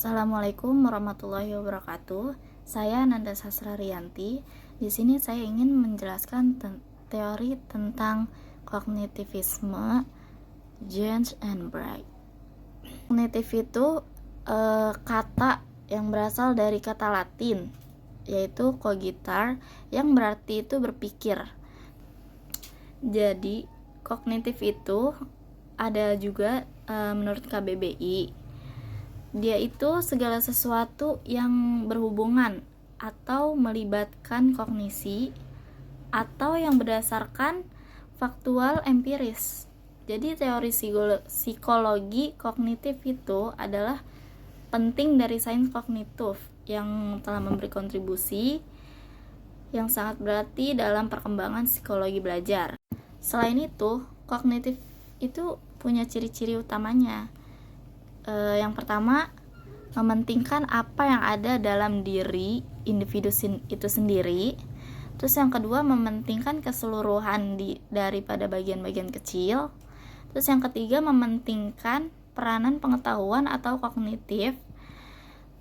Assalamualaikum warahmatullahi wabarakatuh. Saya Nanda Sasrarianti. Di sini saya ingin menjelaskan teori tentang kognitivisme, James and Bright. Kognitif itu kata yang berasal dari kata Latin, yaitu cogitar, yang berarti itu berpikir. Jadi kognitif itu ada juga menurut KBBI. Dia itu segala sesuatu yang berhubungan atau melibatkan kognisi atau yang berdasarkan faktual empiris. Jadi teori psikologi kognitif itu adalah penting dari sains kognitif yang telah memberi kontribusi yang sangat berarti dalam perkembangan psikologi belajar. Selain itu, kognitif itu punya ciri-ciri utamanya. Yang pertama, mementingkan apa yang ada dalam diri individu itu sendiri. Terus yang kedua, mementingkan keseluruhan daripada bagian-bagian kecil. Terus yang ketiga, mementingkan peranan pengetahuan atau kognitif.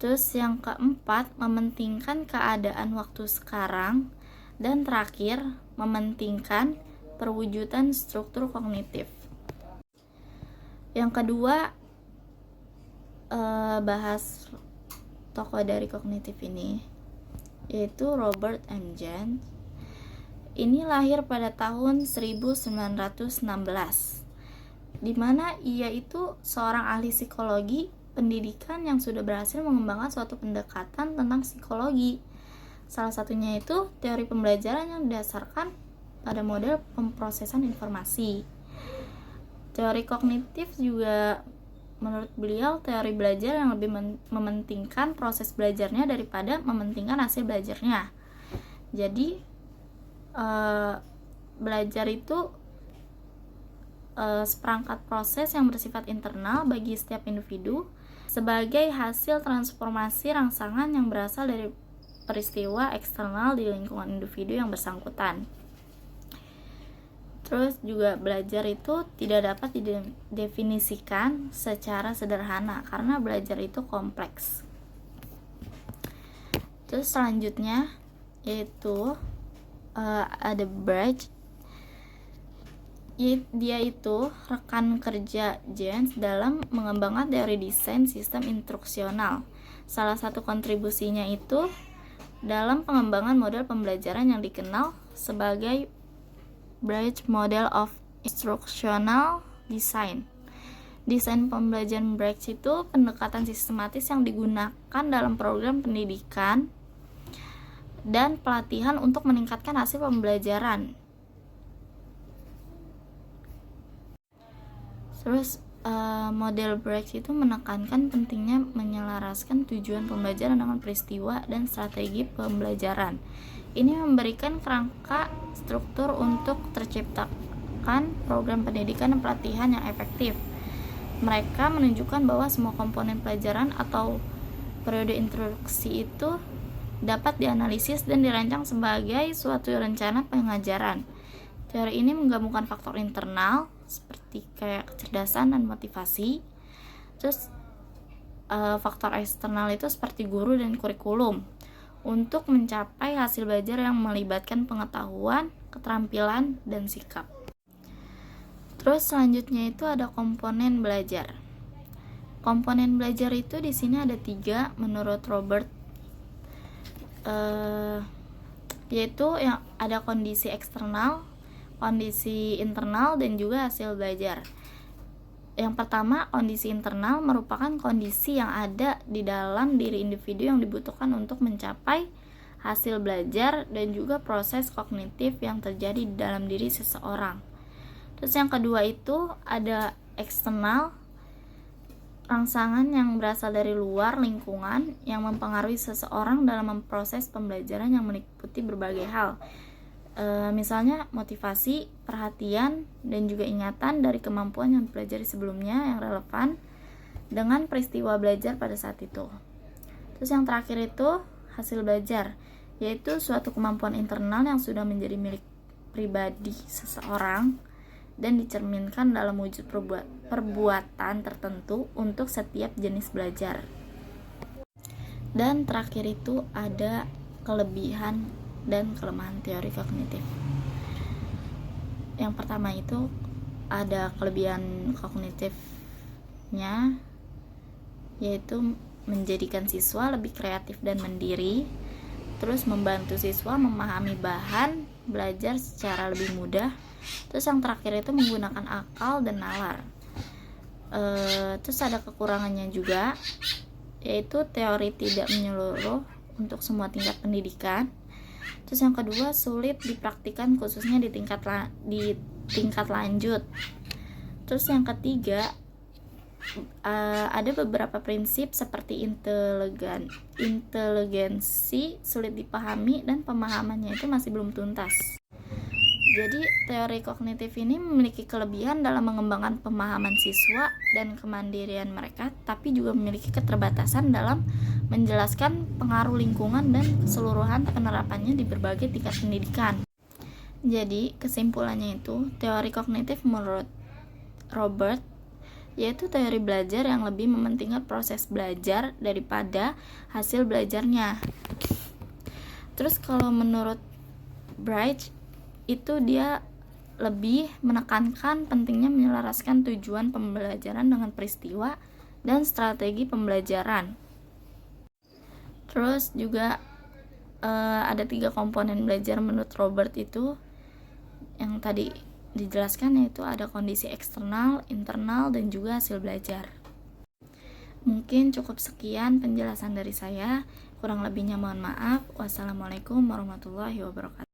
Terus yang keempat, mementingkan keadaan waktu sekarang. Dan terakhir, mementingkan perwujudan struktur kognitif. Yang kedua, bahas tokoh dari kognitif ini, yaitu Robert M. James. Ini lahir pada tahun 1916, di mana ia itu seorang ahli psikologi pendidikan yang sudah berhasil mengembangkan suatu pendekatan tentang psikologi. Salah satunya itu teori pembelajaran yang didasarkan pada model pemrosesan informasi. Teori kognitif juga menurut beliau teori belajar yang lebih mementingkan proses belajarnya daripada mementingkan hasil belajarnya. Jadi belajar itu seperangkat proses yang bersifat internal bagi setiap individu sebagai hasil transformasi rangsangan yang berasal dari peristiwa eksternal di lingkungan individu yang bersangkutan. Terus juga belajar itu tidak dapat didefinisikan secara sederhana karena belajar itu kompleks. Terus selanjutnya yaitu ada Bright. Dia itu rekan kerja James dalam mengembangkan teori desain sistem instruksional. Salah satu kontribusinya itu dalam pengembangan model pembelajaran yang dikenal sebagai Bright Model of Instructional Design. Desain pembelajaran Bright itu pendekatan sistematis yang digunakan dalam program pendidikan dan pelatihan untuk meningkatkan hasil pembelajaran. Terus model Bright itu menekankan pentingnya menyelaraskan tujuan pembelajaran dengan peristiwa dan strategi pembelajaran. Ini memberikan kerangka struktur untuk terciptakan program pendidikan dan pelatihan yang efektif. Mereka menunjukkan bahwa semua komponen pelajaran atau periode instruksi itu dapat dianalisis dan dirancang sebagai suatu rencana pengajaran. Teori ini menggabungkan faktor internal seperti kayak kecerdasan dan motivasi. Terus faktor eksternal itu seperti guru dan kurikulum untuk mencapai hasil belajar yang melibatkan pengetahuan, keterampilan, dan sikap. Terus selanjutnya itu ada komponen belajar. Komponen belajar itu di sini ada 3 menurut Robert, yaitu yang ada kondisi eksternal, kondisi internal, dan juga hasil belajar. Yang pertama, kondisi internal merupakan kondisi yang ada di dalam diri individu yang dibutuhkan untuk mencapai hasil belajar dan juga proses kognitif yang terjadi di dalam diri seseorang. Terus yang kedua itu ada eksternal, rangsangan yang berasal dari luar lingkungan yang mempengaruhi seseorang dalam memproses pembelajaran yang meliputi berbagai hal. Misalnya motivasi, perhatian, dan juga ingatan dari kemampuan yang dipelajari sebelumnya yang relevan dengan peristiwa belajar pada saat itu. Terus yang terakhir itu hasil belajar, yaitu suatu kemampuan internal yang sudah menjadi milik pribadi seseorang dan dicerminkan dalam wujud perbuatan tertentu untuk setiap jenis belajar. Dan terakhir itu ada kelebihan dan kelemahan teori kognitif. Yang pertama itu ada kelebihan kognitifnya, yaitu menjadikan siswa lebih kreatif dan mandiri, terus membantu siswa memahami bahan belajar secara lebih mudah. Terus yang terakhir itu menggunakan akal dan nalar. Terus ada kekurangannya juga, yaitu teori tidak menyeluruh untuk semua tingkat pendidikan. Terus yang kedua, sulit dipraktikkan khususnya di tingkat lanjut. Terus yang ketiga, ada beberapa prinsip seperti inteligensi sulit dipahami dan pemahamannya itu masih belum tuntas. Jadi teori kognitif ini memiliki kelebihan dalam mengembangkan pemahaman siswa dan kemandirian mereka, tapi juga memiliki keterbatasan dalam menjelaskan pengaruh lingkungan dan keseluruhan penerapannya di berbagai tingkat pendidikan. Jadi kesimpulannya itu, teori kognitif menurut Robert yaitu teori belajar yang lebih mementingkan proses belajar daripada hasil belajarnya. Terus kalau menurut Bright itu dia lebih menekankan pentingnya menyelaraskan tujuan pembelajaran dengan peristiwa dan strategi pembelajaran. Terus juga ada 3 komponen belajar menurut Robert itu yang tadi dijelaskan, yaitu ada kondisi eksternal, internal, dan juga hasil belajar. Mungkin cukup sekian penjelasan dari saya, kurang lebihnya mohon maaf. Wassalamualaikum warahmatullahi wabarakatuh.